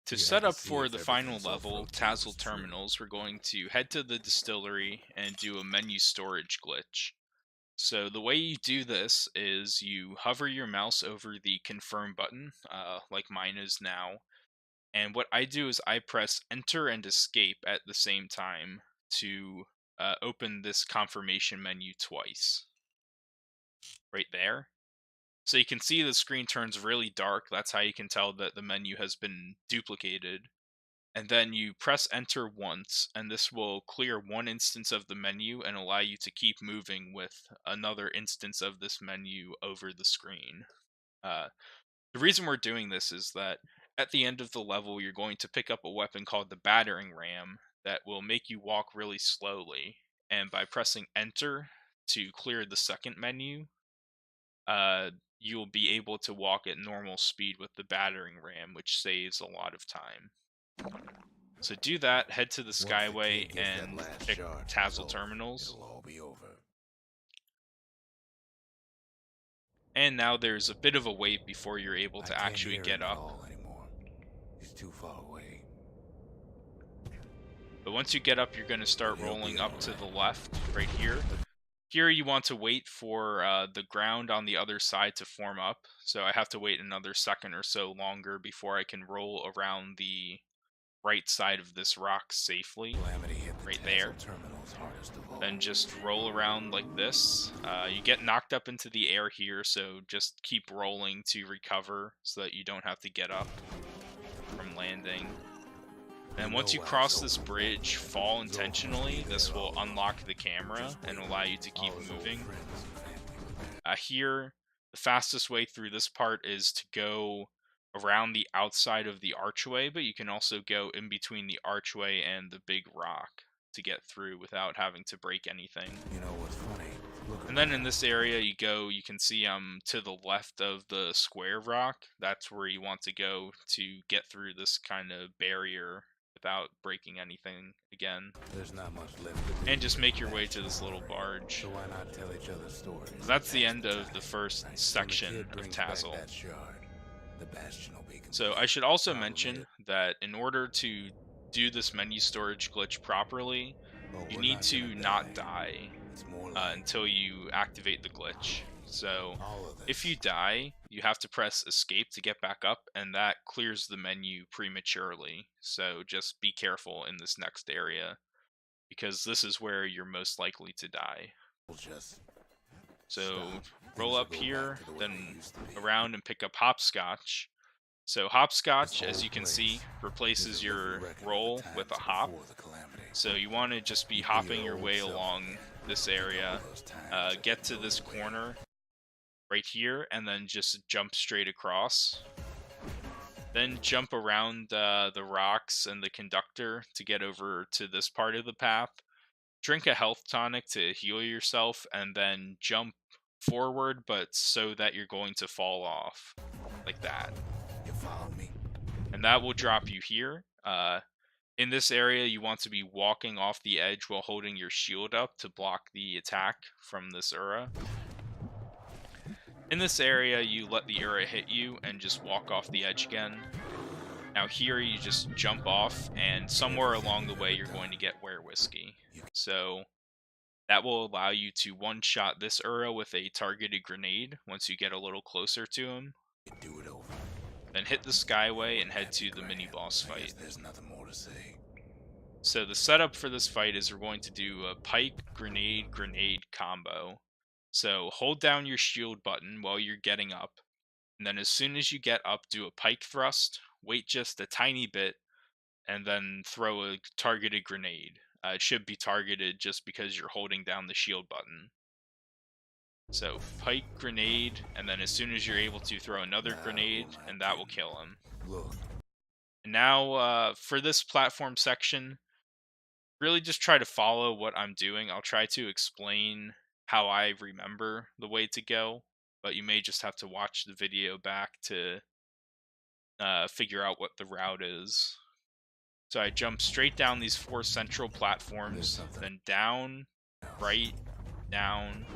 To You set had to up see for if the final everything's off level, rotating Tazal is true. terminals, we're going to head to the distillery and do a menu storage glitch. So the way you do this is you hover your mouse over the confirm button, like mine is now. And what I do is I press enter and escape at the same time to open this confirmation menu twice, right there. So you can see the screen turns really dark. That's how you can tell that the menu has been duplicated. And then you press enter once, and this will clear one instance of the menu and allow you to keep moving with another instance of this menu over the screen. Uh, the reason we're doing this is that at the end of the level, you're going to pick up a weapon called the battering ram that will make you walk really slowly. And by pressing enter to clear the second menu, you'll be able to walk at normal speed with the battering ram, which saves a lot of time. So do that, head to the Once the Skyway, kid gets that and last pick shard from his Tazal ult, Terminals. it'll all be over. And now there's a bit of a wait before you're able I to can't actually hear get him up. call anymore. He's too far away. But once you get up, you're going to But start he'll be rolling up to the alright. left, right here. Here you want to wait for the ground on the other side to form up. So I have to wait another second or so longer before I can roll around the right side of this rock safely, Calamity hit the right Tazal there. terminals hardest of all. Then just roll around like this. You get knocked up into the air here, so just keep rolling to recover so that you don't have to get up from landing. You And know once you why it's cross this open. bridge, fall Zork must be intentionally. there This will all along. unlock the camera Just and waiting. allow you to keep All his old moving. friends and family. Here, the fastest way through this part is to go around the outside of the archway, but you can also go in between the archway and the big rock to get through without having to break anything. You know what's funny? Look And then in around. this area you can see to the left of the square rock. That's where you want to go to get through this kind of barrier without breaking anything again. There's not much left to do And just here in make the your way to Bastion this little already. barge. So why not tell each other stories So and that's the pass end the of the time? first When the kid section of brings back Tazal. that shard, the Bastion will be So complete. I should also I'll admit mention it. that in order to do this menu storage glitch properly, But you we're need not to gonna not die. die It's more like until you activate the glitch. So all of if you this. die, you have to press escape to get back up, and that clears the menu prematurely. So just be careful in this next area, because this is where you're most likely to die. We'll just So stop. roll Things will up go back here, to the way they then used to be. around and pick up hopscotch. So This hopscotch, as whole you can place see, is replaces a living your record of the roll with a times hop. before the calamity. So you want to just be You be hopping your your old way self along again. this Think of all area, those times that get can to go this to waste. corner right here, and then just jump straight across. Then jump around the rocks and the conductor to get over to this part of the path. Drink a health tonic to heal yourself, and then jump forward, but so that you're going to fall off, like that. You follow me? And that will drop you here. In this area, you want to be walking off the edge while holding your shield up to block the attack from this Ura. In this area, you let the Ura hit you and just walk off the edge again. Now here, you just jump off, and somewhere Everything along the you've way, ever you're going done, to get Were Whiskey. you So that will allow you to one-shot this Ura with a targeted grenade once you get a little closer to him. can do it over. Then hit the That Skyway and head fancy to the grand. mini-boss I guess fight. there's nothing more to say. So the setup for this fight is we're going to do a pike, grenade, grenade combo. So hold down your shield button while you're getting up, and then as soon as you get up, do a pike thrust, wait just a tiny bit, and then throw a targeted grenade. It should be targeted just because you're holding down the shield button. So pike, grenade, and then as soon as you're able to, throw another Now who grenade, am I and that will kidding? kill him. Look, And now for this platform section, really just try to follow what I'm doing. I'll try to explain how I remember the way to go, but you may just have to watch the video back to figure out what the route is. So I jump straight down these four central there's platforms, something then down, else. right, down,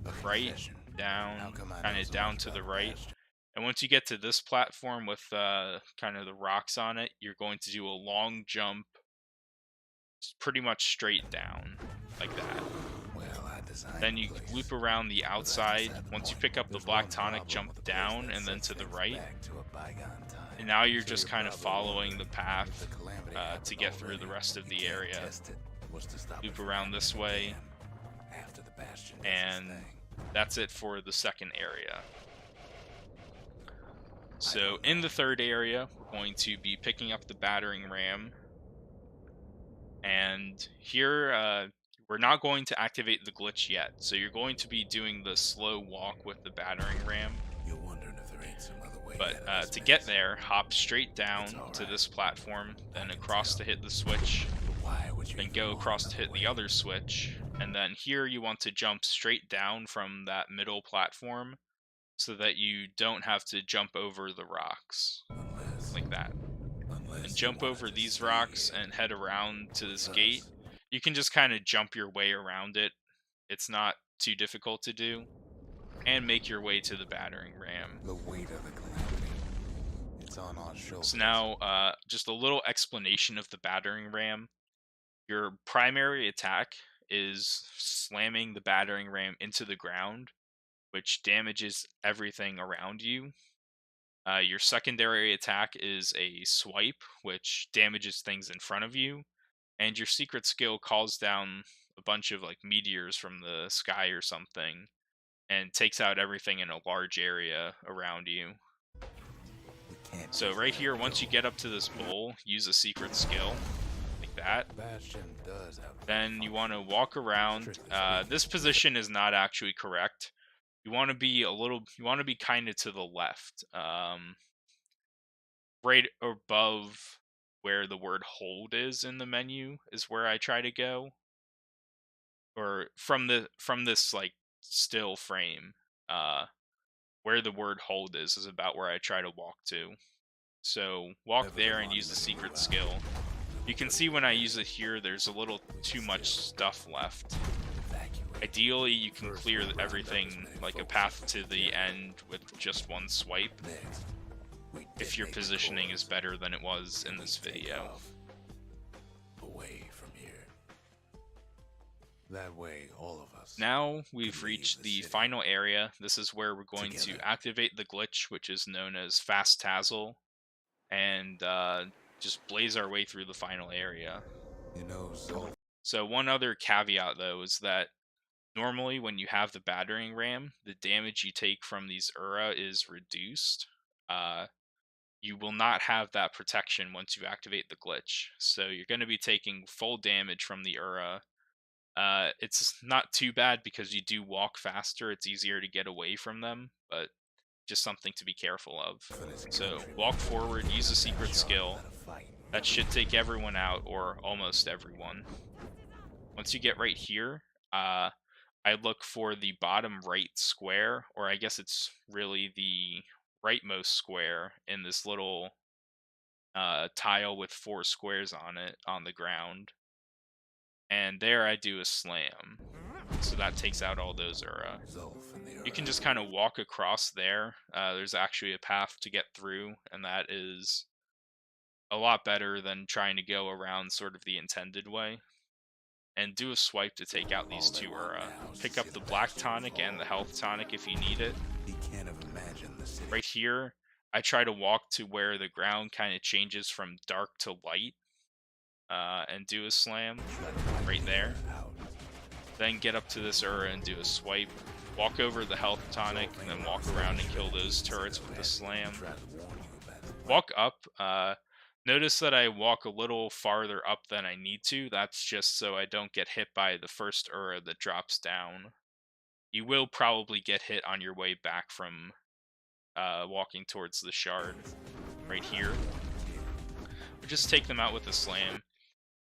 A right, confession. How down, come I know kind of so down much to about the the right. Bastion? And once you get to this platform with kind of the rocks on it, you're going to do a long jump, pretty much straight down, like that. Well, I designed Then the you place. loop around the But that's outside. beside the Once you point. pick up the There's black one tonic, problem jump with a place down that and then sets to the things right. back to a bygone time. And now you're So just you're kind of probably following the wondering if the path calamity to happened get through the already. rest of You the can't area. test it. What's to stop it Loop from around happening this way, again after the Bastion does its and thing? that's it for the second area. I So don't in know. the third area, we're going to be picking up the battering ram. And here, we're not going to activate the glitch yet. So you're going to be doing the slow walk with the battering ram. You're wondering if there ain't some other way But out of this to get mess. there, hop straight It's down all to right. this platform, I then can across tell. to hit the switch, But why would you then even go want across to another hit the way? other switch, and then here you want to jump straight down from that middle platform so that you don't have to jump over the rocks, Unless, like that. And unless you jump wanted over to these stay rocks here and head around to this with gate. us. You can just kind of jump your way around it. It's not too difficult to do. And make your way to the battering ram. The weight of the calamity. It's on our shoulders. So now, just a little explanation of the battering ram. Your primary attack is slamming the battering ram into the ground, which damages everything around you. Your secondary attack is a swipe, which damages things in front of you. And your secret skill calls down a bunch of like meteors from the sky or something and takes out everything in a large area around you. We can't So just right let here, it once you go. get up to this bowl, use a secret skill like that. Bastion does have a Then you want to function. walk around. Strictly speaking, This position is not actually correct. You want to be you want to be kind of to the left, right above where the word hold is in the menu is where I try to go, or from this like still frame. Uh, where the word hold is about where I try to walk to. So walk whatever the there and use the monument is secret about, skill. You we'll can put see it when I together. use it here, there's a little We too can much still stuff left. evacuate. Ideally, you can First, clear we'll round up as everything, many like a folks as path we to can the get. end with just one swipe, Next, we if your detonate the positioning is cores, better than it was in and we this take video. off. Away from here. That way, all of us Now we've can leave reached the the city final area. This is where we're going to together. activate the glitch, which is known as Fast Tazal, and just blaze our way through the final area. You know, Zol. So one other caveat though is that normally when you have the battering ram, the damage you take from these Ura is reduced. Uh, you will not have that protection once you activate the glitch. So you're going to be taking full damage from the Ura. It's not too bad because you do walk faster. It's easier to get away from them, but just something to be careful of. For this So country, walk man, forward, we use a gotta stand secret sharp skill. without a fight. That should take everyone out, or almost everyone. Once you get right here, I look for the bottom right square, or I guess it's really the rightmost square in this little tile with 4 squares on it on the ground. And there I do a slam. So that takes out all those Ura. Zolf and the You can Ura. just kind of walk across there. There's actually a path to get through, and that is a lot better than trying to go around sort of the intended way. And do a swipe to take out All these they 2 want Ura. now is to Pick see up the the black Bastion tonic and the fall. health tonic if you need it. He can't have imagined the city. Right here, I try to walk to where the ground kind of changes from dark to light, and do a slam Try to wipe right the there. Earth out. Then get up to this Ura and do a swipe. Walk over the health tonic, and then walk around and kill those turrets with the slam. Try to warn you about the Walk up. Notice that I walk a little farther up than I need to. That's just so I don't get hit by the first Ura that drops down. You will probably get hit on your way back from walking towards the shard right here. But just take them out with a slam.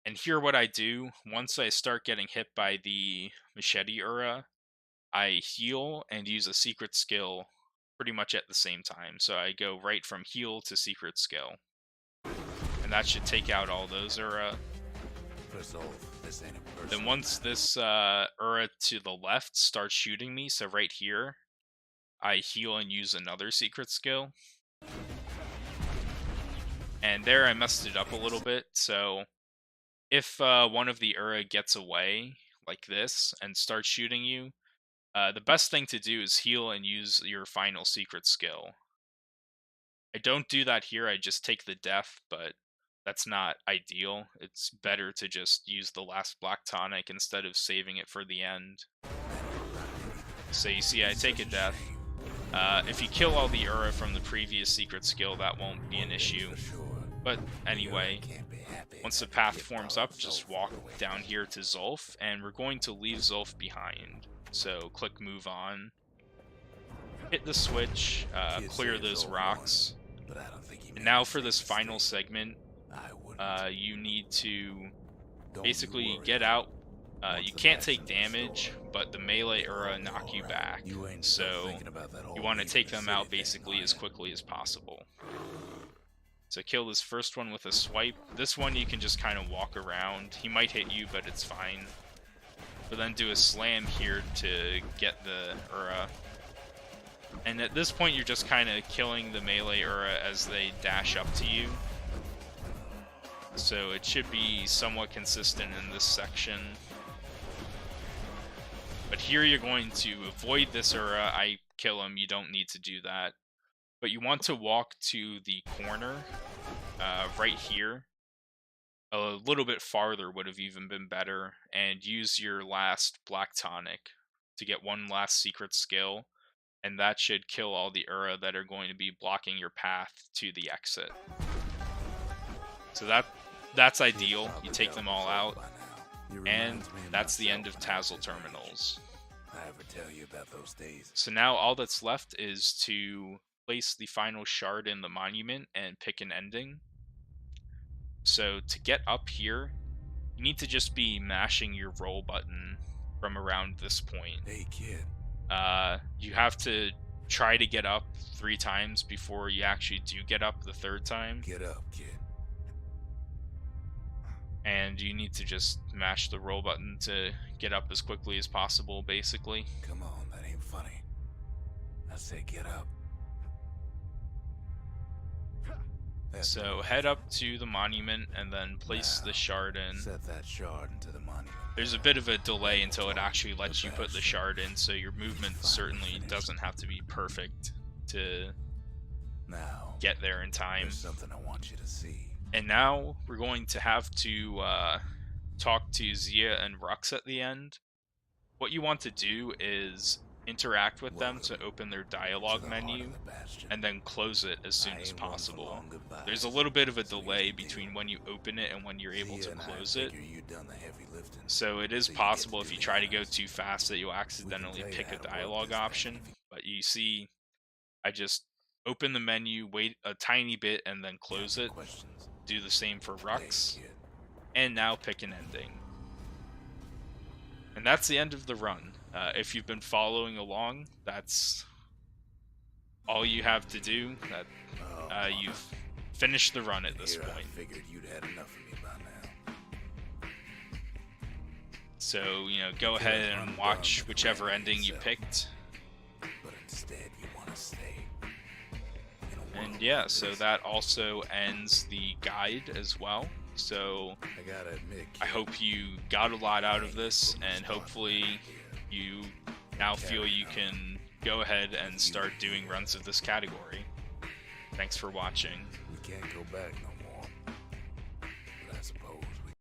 And here what I do, once I start getting hit by the machete Ura, I heal and use a secret skill pretty much at the same time. So I go right from heal to secret skill. And that should take out all those Ura. For Zolf, this ain't a Then personal once matter. this Ura to the left starts shooting me, so right here, I heal and use another secret skill. And there I messed it up a little bit, so if one of the Ura gets away, like this, and starts shooting you, the best thing to do is heal and use your final secret skill. I don't do that here, I just take the death, but that's not ideal. It's better to just use the last black tonic instead of saving it for the end. So you see, I take a death. If you kill all the Ura from the previous secret skill, that won't be an issue. But anyway, once the path forms up, just walk down here to Zulf, and we're going to leave Zulf behind. So click move on, hit the switch, clear those rocks. And now for this final segment, you need to basically get out. You can't take damage, but the melee Ura knock you back. So you want to take them out basically as quickly as possible. So kill this first one with a swipe. This one you can just kind of walk around. He might hit you, but it's fine. But then do a slam here to get the Ura. And at this point you're just kind of killing the melee Ura as they dash up to you. So it should be somewhat consistent in this section. But here you're going to avoid this Ura. I kill him, you don't need to do that. But you want to walk to the corner, right here. A little bit farther would have even been better, and use your last black tonic to get one last secret skill, and that should kill all the Ura that are going to be blocking your path to the exit. So that's ideal. You take them all out, and that's the end of Tazal terminals. So now all that's left is to place the final shard in the monument and pick an ending. So to get up here, you need to just be mashing your roll button from around this point. Hey kid. You have to try to get up 3 times before you actually do get up the 3rd time. Get up, kid. And you need to just mash the roll button to get up as quickly as possible, basically. Come on, that ain't funny. I say get up. So head up to the monument and then place the shard in. Set that shard into the monument. There's a bit of a delay until it actually lets you put the shard in, so your movement certainly doesn't have to be perfect to get there in time. There's something I want you to see. And now we're going to have to talk to Zia and Rux at the end. What you want to do is interact with them to open their dialogue menu and then close it as soon as possible. There's a little bit of a delay between when you open it and when you're able to close it. So it is possible if you try to go too fast that you'll accidentally pick a dialogue option. But you see, I just open the menu, wait a tiny bit, and then close it. Do the same for Rux. And now pick an ending. And that's the end of the run. If you've been following along, that's all you have to do. You've finished the run at this point. I figured you'd had enough of me by now. So, go ahead and watch whichever ending you picked. But instead you want to stay. And yeah, so that also ends the guide as well. So I gotta admit, I hope you got a lot out of this, and hopefully you now feel you can go ahead and start doing runs of this category. Thanks for watching. we can't go back no more. But I suppose